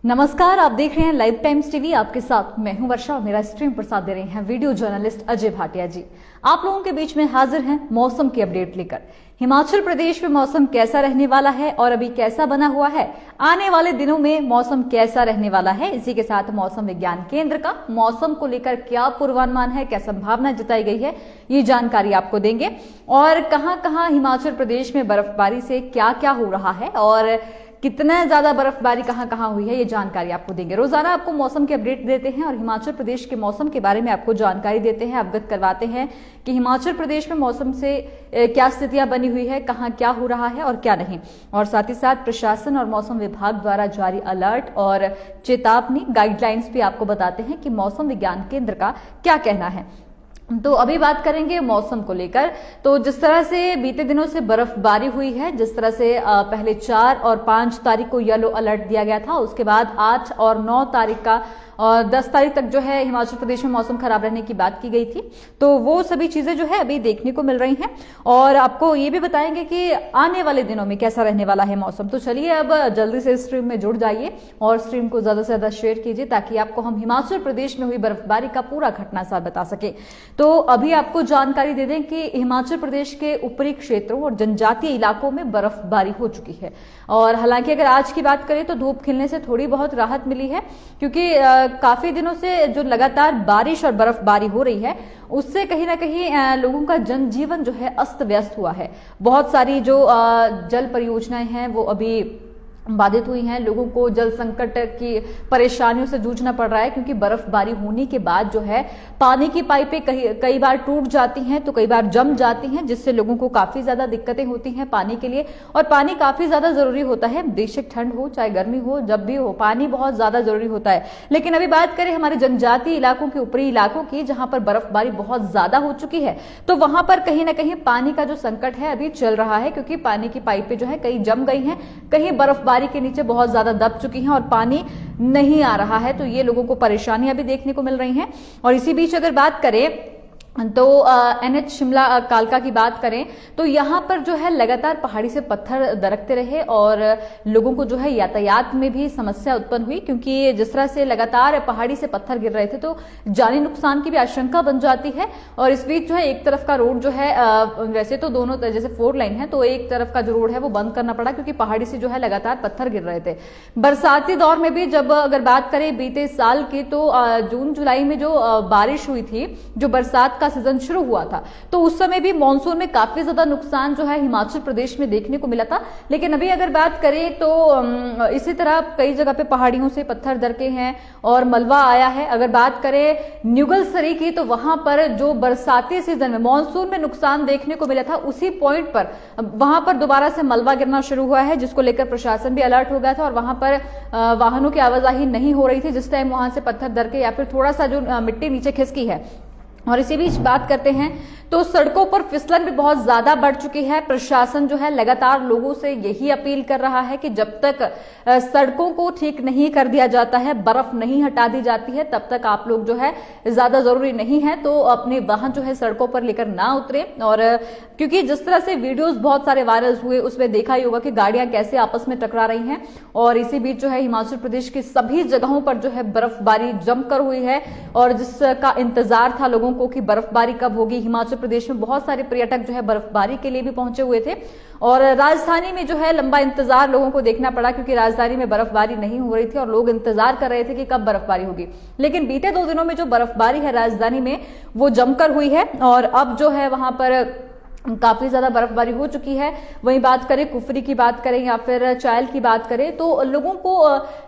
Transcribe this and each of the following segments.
नमस्कार, आप देख रहे हैं लाइव टाइम्स टीवी। आपके साथ मैं हूं वर्षा और मेरा स्ट्रीम पर साथ दे रहे हैं वीडियो जर्नलिस्ट अजय भाटिया जी। आप लोगों के बीच में हाजिर हैं मौसम की अपडेट लेकर। हिमाचल प्रदेश में मौसम कैसा रहने वाला है और अभी कैसा बना हुआ है, आने वाले दिनों में मौसम कैसा रहने वाला है, इसी के साथ मौसम विज्ञान केंद्र का मौसम को लेकर क्या पूर्वानुमान है, क्या संभावना जताई गई है, ये जानकारी आपको देंगे। और कहां कहां हिमाचल प्रदेश में बर्फबारी से क्या क्या हो रहा है और कितना ज्यादा बर्फबारी कहां कहां हुई है, ये जानकारी आपको देंगे। रोजाना आपको मौसम की अपडेट देते हैं और हिमाचल प्रदेश के मौसम के बारे में आपको जानकारी देते हैं, अवगत करवाते हैं कि हिमाचल प्रदेश में मौसम से क्या स्थितियां बनी हुई है, कहां क्या हो रहा है और क्या नहीं। और साथ ही साथ प्रशासन और मौसम विभाग द्वारा जारी अलर्ट और चेतावनी गाइडलाइंस भी आपको बताते हैं कि मौसम विज्ञान केंद्र का क्या कहना है। तो अभी बात करेंगे मौसम को लेकर। तो जिस तरह से बीते दिनों से बर्फबारी हुई है, जिस तरह से पहले 4 और 5 तारीख को येलो अलर्ट दिया गया था, उसके बाद 8 और 9 तारीख का और 10 तारीख तक जो है हिमाचल प्रदेश में मौसम खराब रहने की बात की गई थी। तो वो सभी चीजें जो है अभी देखने को मिल रही हैं और आपको ये भी बताएंगे कि आने वाले दिनों में कैसा रहने वाला है मौसम। तो चलिए अब जल्दी से स्ट्रीम में जुड़ जाइए और स्ट्रीम को ज्यादा से ज्यादा शेयर कीजिए ताकि आपको हम हिमाचल प्रदेश में हुई बर्फबारी का पूरा घटनासार बता सके। तो अभी आपको जानकारी दे दें कि हिमाचल प्रदेश के ऊपरी क्षेत्रों और जनजातीय इलाकों में बर्फबारी हो चुकी है। और हालांकि अगर आज की बात करें तो धूप खिलने से थोड़ी बहुत राहत मिली है, क्योंकि काफी दिनों से जो लगातार बारिश और बर्फबारी हो रही है उससे कहीं ना कहीं लोगों का जनजीवन जो है अस्त व्यस्त हुआ है। बहुत सारी जो जल परियोजनाएं हैं वो अभी बाधित हुई हैं। लोगों को जल संकट की परेशानियों से जूझना पड़ रहा है, क्योंकि बर्फबारी होने के बाद जो है पानी की पाइपें कई बार टूट जाती हैं तो कई बार जम जाती हैं, जिससे लोगों को काफी ज्यादा दिक्कतें होती हैं पानी के लिए। और पानी काफी ज्यादा जरूरी होता है, बेशक ठंड हो चाहे गर्मी हो, जब भी हो पानी बहुत ज्यादा जरूरी होता है। लेकिन अभी बात करें हमारे जनजातीय इलाकों के ऊपरी इलाकों की, जहां पर बर्फबारी बहुत ज्यादा हो चुकी है, तो वहां पर कहीं ना कहीं पानी का जो संकट है अभी चल रहा है, क्योंकि पानी की पाइपें जो है कहीं जम गई हैं, कहीं बर्फबारी के नीचे बहुत ज्यादा दब चुकी हैं और पानी नहीं आ रहा है। तो ये लोगों को परेशानियां भी देखने को मिल रही हैं। और इसी बीच अगर बात करें तो NH शिमला कालका की बात करें तो यहाँ पर जो है लगातार पहाड़ी से पत्थर दरकते रहे और लोगों को जो है यातायात में भी समस्या उत्पन्न हुई, क्योंकि जिस तरह से लगातार पहाड़ी से पत्थर गिर रहे थे तो जानी नुकसान की भी आशंका बन जाती है। और इस बीच जो है एक तरफ का रोड जो है वैसे तो दोनों जैसे 4 लाइन है, तो एक तरफ का जो रोड है वो बंद करना पड़ा, क्योंकि पहाड़ी से जो है लगातार पत्थर गिर रहे थे। बरसाती दौर में भी जब अगर बात करें बीते साल की, तो जून जुलाई में जो बारिश हुई थी, जो बरसात सीजन शुरू हुआ था, तो उस समय भी मॉनसून में काफी ज्यादा नुकसान जो है हिमाचल प्रदेश में देखने को मिला था। लेकिन अभी अगर बात करें तो इसी तरह कई जगह पे पहाड़ियों से पत्थर दरके हैं और मलबा आया है। अगर बात करें न्यूगलसरी की, तो वहां पर जो बरसाती सीजन में मॉनसून में नुकसान देखने को मिला था, उसी पॉइंट पर वहां पर दोबारा से मलबा गिरना शुरू हुआ है, जिसको लेकर प्रशासन भी अलर्ट हो गया था और वहां पर वाहनों की आवाजाही नहीं हो रही थी जिस टाइम वहां से पत्थर दरके या फिर थोड़ा सा जो मिट्टी नीचे खिसकी है। और इसी बीच बात करते हैं तो सड़कों पर फिसलन भी बहुत ज्यादा बढ़ चुकी है। प्रशासन जो है लगातार लोगों से यही अपील कर रहा है कि जब तक सड़कों को ठीक नहीं कर दिया जाता है, बर्फ नहीं हटा दी जाती है, तब तक आप लोग जो है ज्यादा जरूरी नहीं है तो अपने वाहन जो है सड़कों पर लेकर ना उतरे। और क्योंकि जिस तरह से वीडियोस बहुत सारे वायरल हुए उसमें देखा ही होगा कि गाड़ियां कैसे आपस में टकरा रही हैं। और इसी बीच जो है हिमाचल प्रदेश की सभी जगहों पर जो है बर्फबारी जमकर हुई है और जिसका इंतजार था लोगों को कि बर्फबारी कब होगी। हिमाचल प्रदेश में बहुत सारे पर्यटक जो है बर्फबारी के लिए भी पहुंचे हुए थे और राजधानी में जो है लंबा इंतजार लोगों को देखना पड़ा, क्योंकि राजधानी में बर्फबारी नहीं हो रही थी और लोग इंतजार कर रहे थे कि कब बर्फबारी होगी। लेकिन बीते 2 दिनों में जो बर्फबारी है राजधानी में वो जमकर हुई है और अब जो है वहां पर काफी ज्यादा बर्फबारी हो चुकी है। वहीं बात करें कुफरी की बात करें या फिर चायल की बात करें तो लोगों को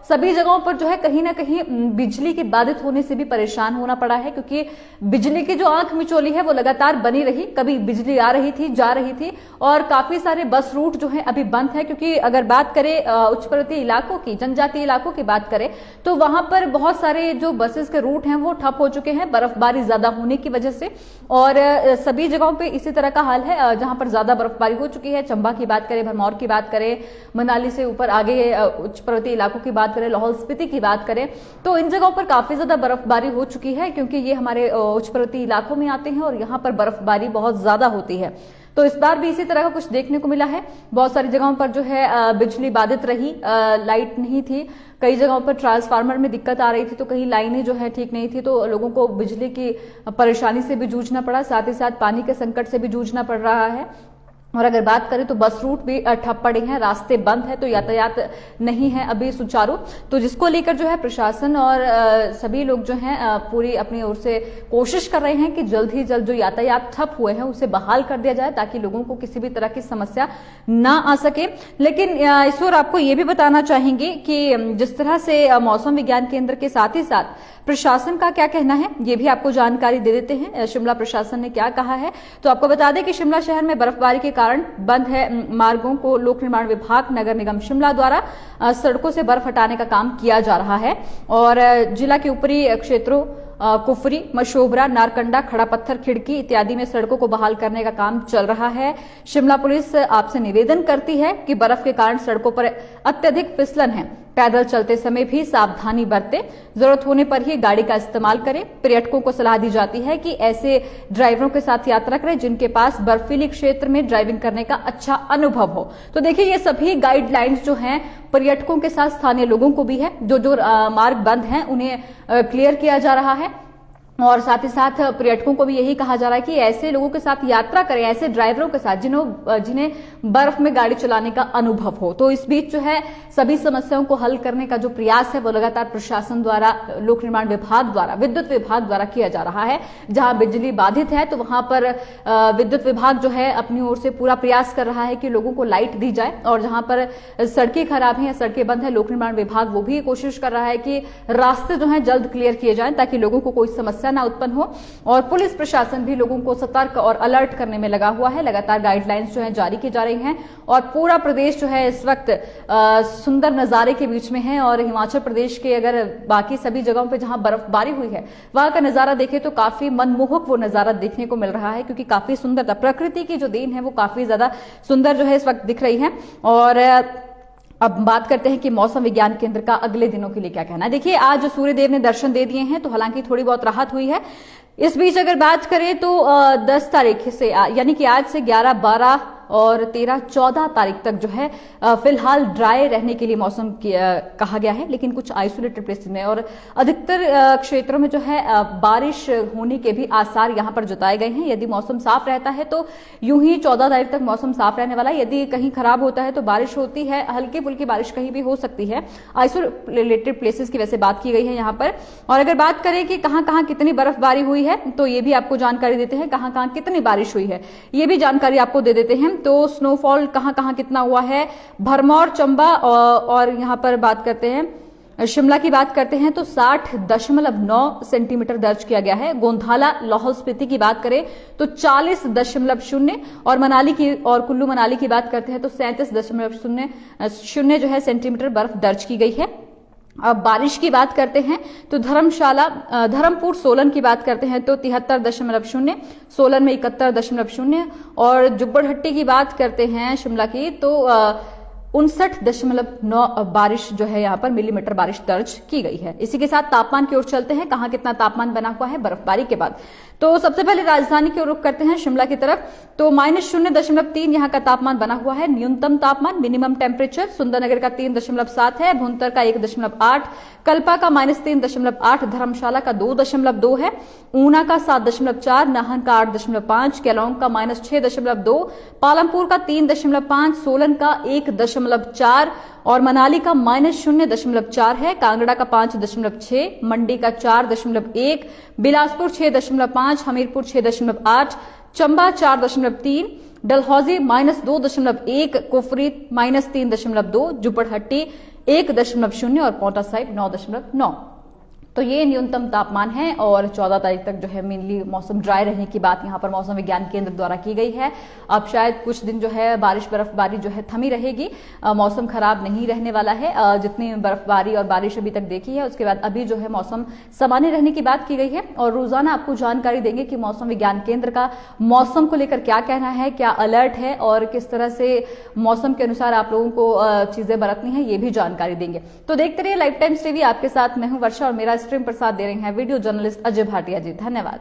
सभी जगहों पर जो है कहीं ना कहीं बिजली के बाधित होने से भी परेशान होना पड़ा है, क्योंकि बिजली की जो आंख मिचौली है वो लगातार बनी रही। कभी बिजली आ रही थी, जा रही थी और काफी सारे बस रूट जो है अभी बंद है, क्योंकि अगर बात करें उच्च पर्वतीय इलाकों की, जनजातीय इलाकों की बात करें तो वहां पर बहुत सारे जो बसेस के रूट हैं वो ठप हो चुके हैं बर्फबारी ज्यादा होने की वजह से। और सभी जगहों पर इसी तरह का हाल है जहां पर ज्यादा बर्फबारी हो चुकी है। चंबा की बात करें, भरमौर की बात करें, मनाली से ऊपर आगे उच्च पर्वतीय इलाकों की बात करें, लाहौल स्पीति की बात करें, तो इन जगहों पर काफी ज्यादा बर्फबारी हो चुकी है, क्योंकि ये हमारे उच्च पर्वतीय इलाकों में आते हैं और यहाँ पर बर्फबारी बहुत ज्यादा होती है। तो इस बार भी इसी तरह का कुछ देखने को मिला है। बहुत सारी जगहों पर जो है बिजली बाधित रही, लाइट नहीं थी, कई जगहों पर ट्रांसफार्मर में दिक्कत आ रही थी, तो कहीं लाइनें जो है ठीक नहीं थी, तो लोगों को बिजली की परेशानी से भी जूझना पड़ा, साथ ही साथ पानी के संकट से भी जूझना पड़ रहा है। और अगर बात करें तो बस रूट भी ठप पड़े हैं, रास्ते बंद है, तो यातायात नहीं है अभी सुचारू। तो जिसको लेकर जो है प्रशासन और सभी लोग जो हैं पूरी अपनी ओर से कोशिश कर रहे हैं कि जल्द ही जल्द जो यातायात ठप हुए हैं उसे बहाल कर दिया जाए, ताकि लोगों को किसी भी तरह की समस्या ना आ सके। लेकिन इस ओर आपको ये भी बताना चाहेंगे कि जिस तरह से मौसम विज्ञान केंद्र के साथ ही साथ प्रशासन का क्या कहना है, ये भी आपको जानकारी दे देते हैं। शिमला प्रशासन ने क्या कहा है, तो आपको बता दें कि शिमला शहर में बर्फबारी के कारण बंद है मार्गों को लोक निर्माण विभाग नगर निगम शिमला द्वारा सड़कों से बर्फ हटाने का काम किया जा रहा है। और जिला के ऊपरी क्षेत्रों कुफरी, मशोबरा, नारकंडा, खड़ा पत्थर, खिड़की इत्यादि में सड़कों को बहाल करने का काम चल रहा है। शिमला पुलिस आपसे निवेदन करती है कि बर्फ के कारण सड़कों पर अत्यधिक फिसलन है, पैदल चलते समय भी सावधानी बरतें, जरूरत होने पर ही गाड़ी का इस्तेमाल करें। पर्यटकों को सलाह दी जाती है कि ऐसे ड्राइवरों के साथ यात्रा करें जिनके पास बर्फीली क्षेत्र में ड्राइविंग करने का अच्छा अनुभव हो। तो देखिए, ये सभी गाइडलाइंस जो हैं पर्यटकों के साथ स्थानीय लोगों को भी है। जो मार्ग बंद हैं उन्हें क्लियर किया जा रहा है, और साथ ही साथ पर्यटकों को भी यही कहा जा रहा है कि ऐसे लोगों के साथ यात्रा करें, ऐसे ड्राइवरों के साथ जिन्हें बर्फ में गाड़ी चलाने का अनुभव हो। तो इस बीच जो है सभी समस्याओं को हल करने का जो प्रयास है वो लगातार प्रशासन द्वारा, लोक निर्माण विभाग द्वारा, विद्युत विभाग द्वारा किया जा रहा है। जहां बिजली बाधित है तो वहां पर विद्युत विभाग जो है अपनी ओर से पूरा प्रयास कर रहा है कि लोगों को लाइट दी जाए, और जहां पर सड़कें खराब हैं, सड़कें बंद है, लोक निर्माण विभाग वो भी कोशिश कर रहा है कि रास्ते जो है जल्द क्लियर किए जाएं ताकि लोगों को कोई समस्या ना उत्पन्न हो। और पुलिस प्रशासन भी लोगों को सतर्क और अलर्ट करने में लगा हुआ है। लगातार गाइडलाइंस जो है जारी की जा रही हैं, और पूरा प्रदेश जो है इस वक्त सुंदर नजारे के बीच में है। और हिमाचल प्रदेश के अगर बाकी सभी जगहों पे जहां बर्फबारी हुई है वहां का नजारा देखें तो काफी मनमोहक वो नजारा देखने को मिल रहा है, क्योंकि काफी सुंदर प्रकृति की जो देन है वो काफी ज्यादा सुंदर जो है इस वक्त दिख रही है। और अब बात करते हैं कि मौसम विज्ञान केंद्र का अगले दिनों के लिए क्या कहना है। देखिए, आज सूर्यदेव ने दर्शन दे दिए हैं, तो हालांकि थोड़ी बहुत राहत हुई है। इस बीच अगर बात करें तो 10 तारीख से, यानी कि आज से 11, 12 और 13, 14 तारीख तक जो है फिलहाल ड्राई रहने के लिए मौसम कहा गया है, लेकिन कुछ आइसोलेटेड प्लेसेस में और अधिकतर क्षेत्रों में जो है बारिश होने के भी आसार यहां पर जताए गए हैं। यदि मौसम साफ रहता है तो यूं ही 14 तारीख तक मौसम साफ रहने वाला है। यदि कहीं खराब होता है तो बारिश होती है, हल्की फुल्की बारिश कहीं भी हो सकती है। आइसोलेटेड प्लेसेस की वैसे बात की गई है यहाँ पर। और अगर बात करें कि कहां कहां कितनी बर्फबारी हुई है, तो ये भी आपको जानकारी देते हैं। कहां कहां कितनी बारिश हुई है ये भी जानकारी आपको दे देते हैं। तो स्नोफॉल कहां कहां कितना हुआ है, भरमौर, चंबा, और यहां पर बात करते हैं शिमला की बात करते हैं तो 60.9 सेंटीमीटर दर्ज किया गया है। गोंधाला, लाहौल स्पीति की बात करें तो 40.0, और मनाली की और कुल्लू मनाली की बात करते हैं तो 37.0 जो है सेंटीमीटर बर्फ दर्ज की गई है। अब बारिश की बात करते हैं तो धर्मपुर, सोलन की बात करते हैं तो 73.0, सोलन में 71.0, और जुब्बड़हट्टी की बात करते हैं शिमला की तो 59.9 बारिश जो है यहाँ पर मिलीमीटर बारिश दर्ज की गई है। इसी के साथ तापमान की ओर चलते हैं, कहां कितना तापमान बना हुआ है बर्फबारी के बाद। तो सबसे पहले राजधानी की ओर रुख करते हैं शिमला की तरफ, तो -0.3 यहाँ का तापमान बना हुआ है न्यूनतम तापमान। मिनिमम टेम्परेचर सुंदरनगर का 3.7 है, भुंतर का 1.8, कल्पा का -3.8, धर्मशाला का 2.2 है, ऊना का 7.4, नाहन का 8.5, केलोंग का -6.2, पालमपुर का 3.5, सोलन का 1.4, और मनाली का -0.4 है, कांगड़ा का 5.6, मंडी का 4.1, बिलासपुर 6.5, हमीरपुर 6.8, चंबा 4.3, डलहौजी -2.1, कुफरी -3.2, जुब्बड़हट्टी 1.0 और पोंटा साहिब 9.9। तो ये न्यूनतम तापमान है। और 14 तारीख तक जो है मेनली मौसम ड्राई रहने की बात यहाँ पर मौसम विज्ञान केंद्र द्वारा की गई है। अब शायद कुछ दिन जो है बारिश बर्फबारी जो है थमी रहेगी, मौसम खराब नहीं रहने वाला है। जितनी बर्फबारी और बारिश अभी तक देखी है उसके बाद अभी जो है मौसम सामान्य रहने की बात की गई है। और रोजाना आपको जानकारी देंगे कि मौसम विज्ञान केंद्र का मौसम को लेकर क्या कहना है, क्या अलर्ट है और किस तरह से मौसम के अनुसार आप लोगों को चीजें बरतनी है, ये भी जानकारी देंगे। तो देखते रहिए लाइफ टाइम्स टीवी, आपके साथ मैं हूं वर्षा और मेरा स्ट्रीम प्रसाद दे रहे हैं वीडियो जर्नलिस्ट अजय भाटिया जी। धन्यवाद।